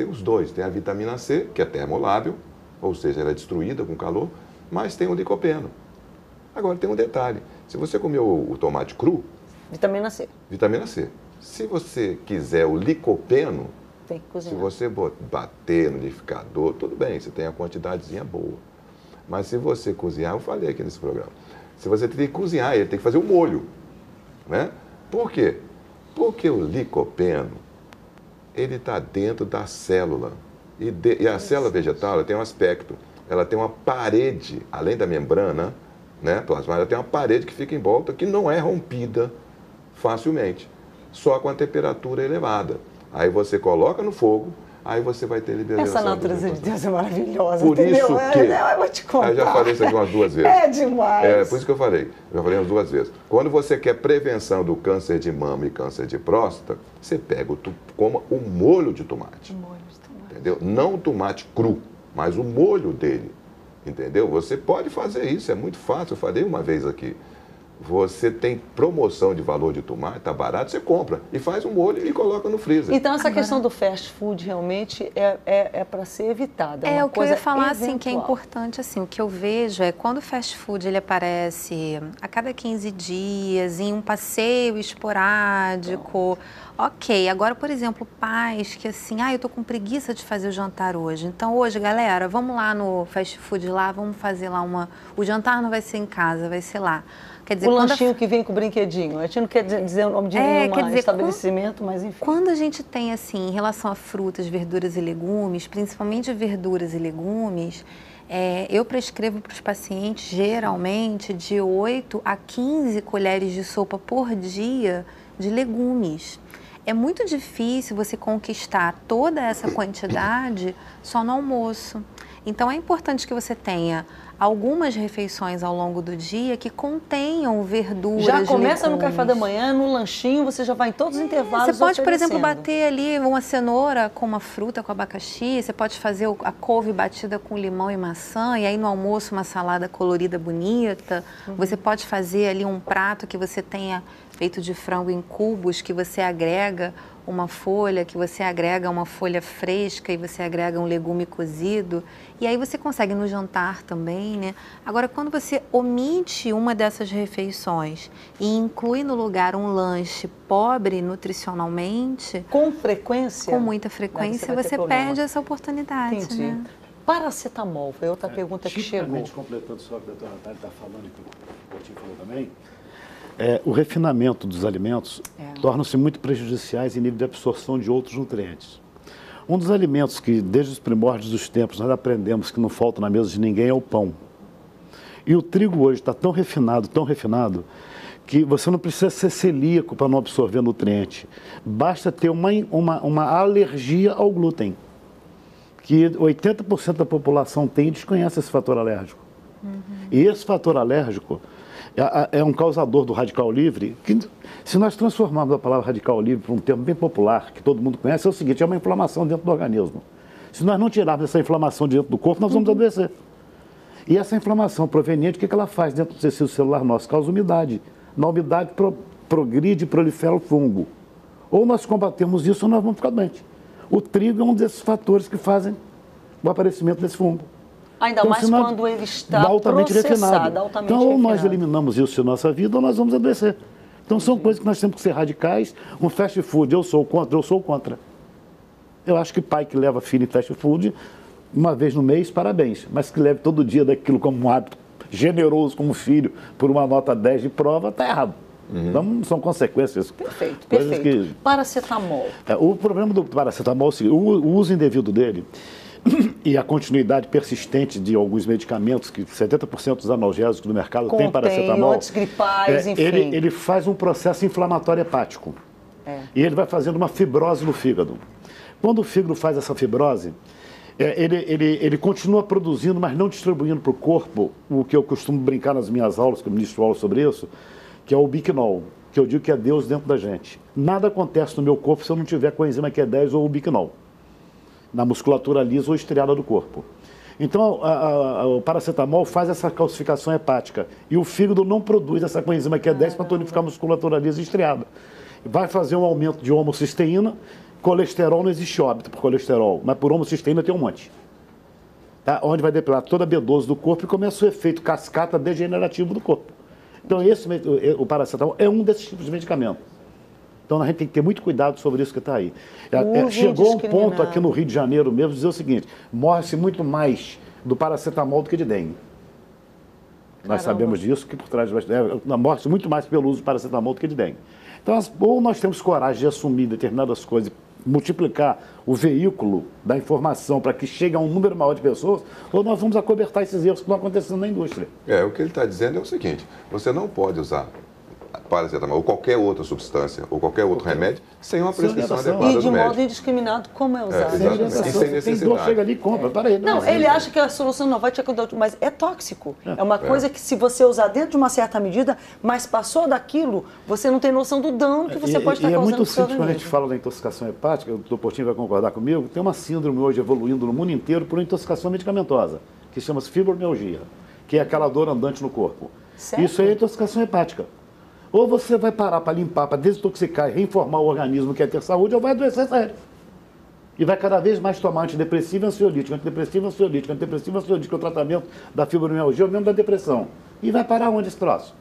os dois. Tem a vitamina C, que é termolábil, ou seja, ela é destruída com calor, mas tem o licopeno. Agora, tem um detalhe. Se você comeu o tomate cru... Vitamina C. Vitamina C. Se você quiser o licopeno, tem que cozinhar. Se você bater no liquidificador, tudo bem, você tem a quantidadezinha boa. Mas se você cozinhar, eu falei aqui nesse programa, se você tem que cozinhar, ele tem que fazer o molho. Né? Por quê? Porque o licopeno, ele está dentro da célula. E a célula vegetal, ela tem um aspecto, ela tem uma parede, além da membrana, né, plasmática, ela tem uma parede que fica em volta, que não é rompida facilmente, só com a temperatura elevada. Aí você coloca no fogo, aí você vai ter liberação. Essa natureza de Deus é maravilhosa. Por entendeu? isso que... Eu vou te contar. Eu já falei isso aqui umas 2 vezes. É demais. Por isso que eu falei. Eu já falei umas 2 vezes. Quando você quer prevenção do câncer de mama e câncer de próstata, você pega coma o molho de tomate. Entendeu? Não o tomate cru, mas o molho dele. Entendeu? Você pode fazer isso, é muito fácil. Eu falei uma vez aqui. Você tem promoção de valor de tomate, está barato, você compra e faz um molho e coloca no freezer. Então essa questão do fast food realmente é para ser evitada. O que eu ia falar assim, que é importante, assim, o que eu vejo é quando o fast food ele aparece a cada 15 dias, em um passeio esporádico. Ok, agora, por exemplo, pais que assim, eu tô com preguiça de fazer o jantar hoje. Então hoje, galera, vamos lá no fast food lá, vamos fazer lá o jantar não vai ser em casa, vai ser lá. Quer dizer, o lanchinho que vem com o brinquedinho. A gente não quer dizer o nome de nenhum estabelecimento, mas enfim. Quando a gente tem, assim, em relação a frutas, verduras e legumes, principalmente verduras e legumes, eu prescrevo para os pacientes, geralmente, de 8 a 15 colheres de sopa por dia de legumes. É muito difícil você conquistar toda essa quantidade só no almoço. Então, é importante que você tenha algumas refeições ao longo do dia que contenham verduras, Já começa no legumes. café da manhã, no lanchinho, você já vai em todos os intervalos Você pode, por exemplo, oferecendo. bater ali uma cenoura com uma fruta, com abacaxi. Você pode fazer a couve batida com limão e maçã. E aí no almoço uma salada colorida bonita. Você pode fazer ali um prato que você tenha feito de frango em cubos, que você agrega uma folha, que você agrega uma folha fresca e você agrega um legume cozido. E aí você consegue no jantar também, né? Agora, quando você omite uma dessas refeições e inclui no lugar um lanche pobre nutricionalmente, Com frequência? com muita Daí frequência, vai ter você problema. perde essa oportunidade, Entendi. né? Paracetamol, foi outra pergunta que chegou. Tipicamente, completando só o que a doutora Natália está falando e que o Coutinho falou também, o refinamento dos alimentos torna-se muito prejudiciais em nível de absorção de outros nutrientes. Um dos alimentos que, desde os primórdios dos tempos, nós aprendemos que não falta na mesa de ninguém é o pão. E o trigo hoje está tão refinado, que você não precisa ser celíaco para não absorver nutriente. Basta ter uma alergia ao glúten, que 80% da população tem e desconhece esse fator alérgico. E esse fator alérgico é um causador do radical livre, que se nós transformarmos a palavra radical livre para um termo bem popular, que todo mundo conhece, é o seguinte: é uma inflamação dentro do organismo. Se nós não tirarmos essa inflamação dentro do corpo, nós vamos adoecer. E essa inflamação proveniente, o que ela faz dentro do tecido celular nosso? Causa umidade. Na umidade progride e prolifera o fungo. Ou nós combatemos isso ou nós vamos ficar doentes. O trigo é um desses fatores que fazem o aparecimento desse fungo. Ainda Então, mais se nós- quando ele está altamente processado, refinado. altamente Então, ou nós refinado. eliminamos isso da nossa vida, ou nós vamos adoecer. Então, são coisas que nós temos que ser radicais. Um fast food, eu sou contra. Eu acho que pai que leva filho em fast food, uma vez no mês, parabéns. Mas que leve todo dia daquilo como um hábito generoso como filho, por uma nota 10 de prova, está errado. Então, são consequências. Perfeito, coisas perfeito. que- Paracetamol. O problema do paracetamol é o seguinte: o uso indevido dele e a continuidade persistente de alguns medicamentos, que 70% dos analgésicos do mercado Contém tem paracetamol, antigripais, enfim. ele faz um processo inflamatório hepático. E ele vai fazendo uma fibrose no fígado. Quando o fígado faz essa fibrose, ele continua produzindo, mas não distribuindo para o corpo o que eu costumo brincar nas minhas aulas, que eu ministro aula sobre isso, que é o biquinol, que eu digo que é Deus dentro da gente. Nada acontece no meu corpo se eu não tiver coenzima Q10 ou o biquinol, na musculatura lisa ou estriada do corpo. Então, o paracetamol faz essa calcificação hepática e o fígado não produz essa coenzima Q10 para tonificar a musculatura lisa e estriada. Vai fazer um aumento de homocisteína. Colesterol, não existe óbito por colesterol, mas por homocisteína tem um monte. Tá? Onde vai depilar toda a B12 do corpo e começa o efeito cascata degenerativo do corpo. Então, o paracetamol é um desses tipos de medicamento. Então, a gente tem que ter muito cuidado sobre isso que está aí. Uso Chegou um ponto indiscriminado. aqui no Rio de Janeiro mesmo, dizer o seguinte: morre-se muito mais do paracetamol do que de dengue. Nós sabemos disso, que por trás morre-se muito mais pelo uso de paracetamol do que de dengue. Então, ou nós temos coragem de assumir determinadas coisas, multiplicar o veículo da informação para que chegue a um número maior de pessoas, ou nós vamos acobertar esses erros que estão acontecendo na indústria. O que ele está dizendo é o seguinte: você não pode usar paracetamol ou qualquer outra substância ou qualquer outro remédio sem uma prescrição orientação. adequada E do de modo médico. indiscriminado, como é usado? exatamente. Sem Sem Tem necessidade. dor, chega ali e compra. Peraí, Não, ele acha que a solução não vai te ajudar, mas é tóxico. É uma coisa que se você usar dentro de uma certa medida, mas passou daquilo, você não tem noção do dano que você pode estar é causando muito para o seu simples quando a gente organismo. fala da intoxicação hepática, o doutor Portinho vai concordar comigo, tem uma síndrome hoje evoluindo no mundo inteiro por intoxicação medicamentosa, que chama-se fibromialgia, que é aquela dor andante no corpo. Certo. Isso aí é intoxicação hepática. Ou você vai parar para limpar, para desintoxicar e reinformar o organismo que quer ter saúde, ou vai adoecer sério. E vai cada vez mais tomar antidepressivo e ansiolítico, que é o tratamento da fibromialgia ou mesmo da depressão. E vai parar onde esse troço?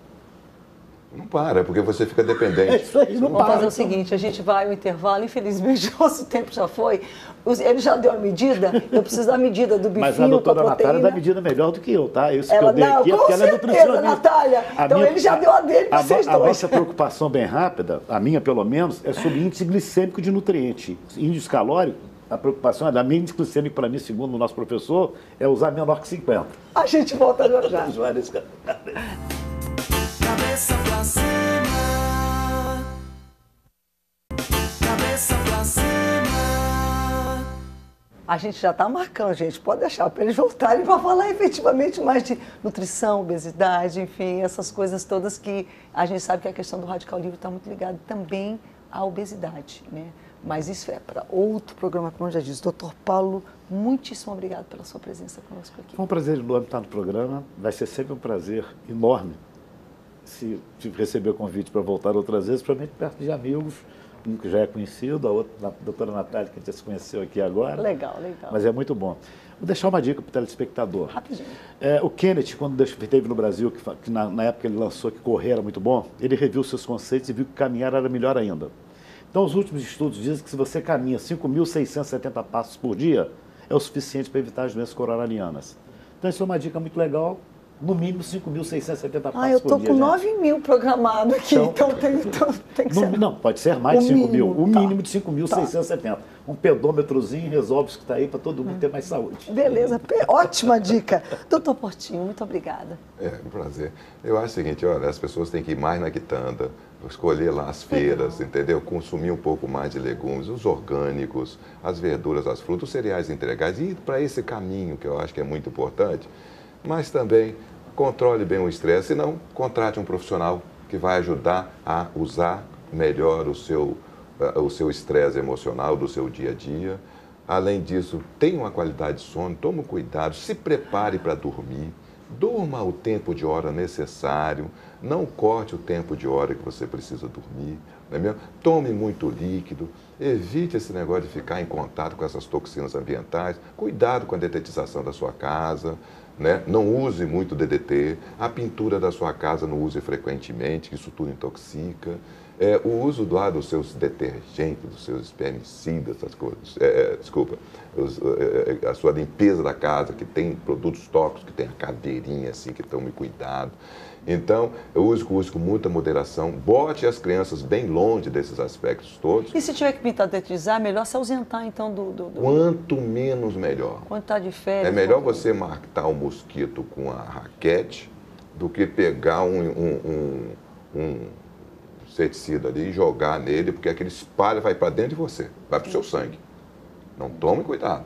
Não para, porque você fica É dependente. isso aí, não Vamos para. fazer o seguinte, a gente vai ao intervalo, infelizmente nosso tempo já foi. Ele já deu a medida, eu preciso da medida do bifinho Mas a doutora com a Natália proteína. dá medida melhor do que eu, tá? Isso que Ela eu dei não, aqui é com porque ela é certeza, nutricionista. Natália. Então ele já deu a dele para vocês A dois. nossa preocupação bem rápida, a minha pelo menos, é sobre índice glicêmico de nutriente. Índice calórico, a preocupação é da minha índice glicêmico para mim, segundo o nosso professor, é usar menor que 50. A gente volta já. Cabeça pra cima. Cabeça pra cima. A gente já está marcando, gente, pode deixar para eles voltarem para falar efetivamente mais de nutrição, obesidade, enfim, essas coisas todas que a gente sabe que a questão do Radical Livre está muito ligada também à obesidade, né? Mas isso é para outro programa, como eu já disse. Doutor Paulo, muitíssimo obrigado pela sua presença conosco aqui. Foi um prazer enorme estar no programa, vai ser sempre um prazer enorme se receber o convite para voltar outras vezes, principalmente perto de amigos, um que já é conhecido, a outra, a doutora Natália, que a gente já se conheceu aqui agora. Legal, legal. Mas é muito bom. Vou deixar uma dica para o telespectador. Rapidinho. O Kenneth, quando esteve no Brasil, que na época ele lançou que correr era muito bom, ele reviu seus conceitos e viu que caminhar era melhor ainda. Então, os últimos estudos dizem que se você caminha 5.670 passos por dia, é o suficiente para evitar as doenças coronarianas. Então, isso é uma dica muito legal. No mínimo 5.670 passos por dia. Eu estou com 9.000 programado aqui, então tem que ser. Não, pode ser mais de 5.000. O mínimo de 5.670. Tá. Um pedômetrozinho resolve isso que está aí para todo mundo ter mais saúde. Beleza, ótima dica. Doutor Portinho, muito obrigada. É um prazer. Eu acho o seguinte, olha, as pessoas têm que ir mais na quitanda, escolher lá as feiras, entendeu? Consumir um pouco mais de legumes, os orgânicos, as verduras, as frutas, os cereais integrais, e ir para esse caminho que eu acho que é muito importante. Mas também controle bem o estresse, se não, contrate um profissional que vai ajudar a usar melhor o seu estresse emocional do seu dia a dia. Além disso, tenha uma qualidade de sono, tome cuidado, se prepare para dormir, durma o tempo de hora necessário, não corte o tempo de hora que você precisa dormir, não é mesmo? Tome muito líquido, evite esse negócio de ficar em contato com essas toxinas ambientais, cuidado com a detetização da sua casa, né? Não use muito DDT, a pintura da sua casa não use frequentemente, que isso tudo intoxica. O uso dos seus detergentes, dos seus espermicidas, essas coisas, a sua limpeza da casa, que tem produtos tóxicos, que tem a cadeirinha assim, que tome cuidado. Então, eu uso com muita moderação, bote as crianças bem longe desses aspectos todos. E se tiver que pintar, melhor se ausentar então do... Quanto menos, melhor. Quando está de férias... É melhor você matar o mosquito com a raquete do que pegar um inseticida ali e jogar nele, porque aquele espalha, vai para dentro de você, vai para o seu sangue. Não tome cuidado.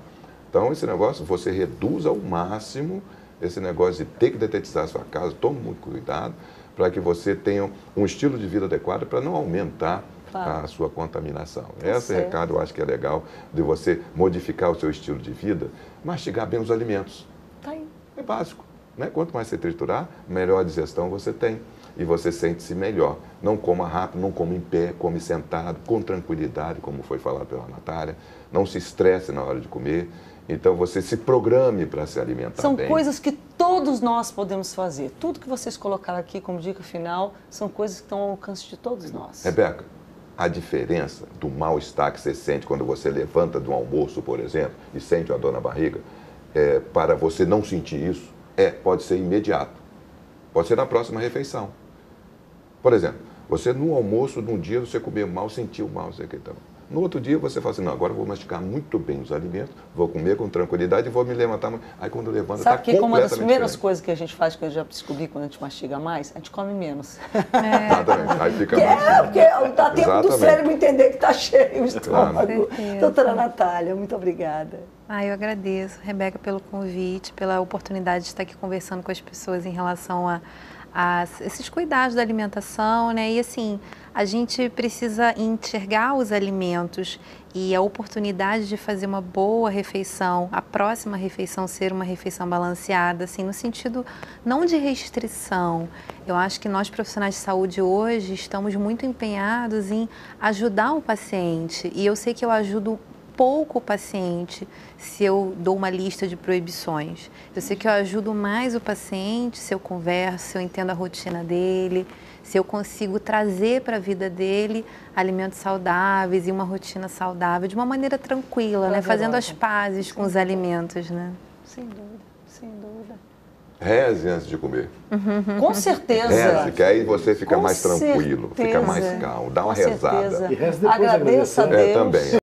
Então, esse negócio, você reduz ao máximo esse negócio de ter que detetizar a sua casa, tome muito cuidado para que você tenha um estilo de vida adequado para não aumentar a sua contaminação. Esse recado eu acho que é legal, de você modificar o seu estilo de vida, mastigar bem os alimentos. Tá aí. É básico, né? Quanto mais você triturar, melhor a digestão você tem. E você sente-se melhor. Não coma rápido, não coma em pé, come sentado, com tranquilidade, como foi falado pela Natália. Não se estresse na hora de comer. Então, você se programe para se alimentar bem. São coisas que todos nós podemos fazer. Tudo que vocês colocaram aqui como dica final são coisas que estão ao alcance de todos nós. Rebeca, a diferença do mal-estar que você sente quando você levanta do almoço, por exemplo, e sente uma dor na barriga, para você não sentir isso, pode ser imediato. Pode ser na próxima refeição. Por exemplo, você no almoço, num dia você comeu mal, sentiu mal, sei o que então. No outro dia você fala assim, não, agora eu vou mastigar muito bem os alimentos, vou comer com tranquilidade e vou me levantar. Aí quando levanta, está completamente Sabe que uma das primeiras coisas que a gente faz, que eu já descobri quando a gente mastiga mais, a gente come menos. Exatamente, aí fica mais... Porque dá tempo do cérebro entender que está cheio o estômago. Doutora Natália, muito obrigada. Eu agradeço, Rebeca, pelo convite, pela oportunidade de estar aqui conversando com as pessoas em relação a esses cuidados da alimentação, né? E assim, a gente precisa enxergar os alimentos e a oportunidade de fazer uma boa refeição, a próxima refeição ser uma refeição balanceada, assim, no sentido não de restrição. Eu acho que nós profissionais de saúde hoje estamos muito empenhados em ajudar o paciente, e eu sei que eu ajudo pouco o paciente se eu dou uma lista de proibições. Eu sei que eu ajudo mais o paciente se eu converso, se eu entendo a rotina dele, se eu consigo trazer para a vida dele alimentos saudáveis e uma rotina saudável de uma maneira tranquila, né? Fazendo as pazes com os alimentos, né? Sem dúvida, sem dúvida. Reze antes de comer. Com certeza. Reze, que aí você fica mais tranquilo, fica mais calmo. Dá uma rezada. E reze depois agradeça a Deus. Também.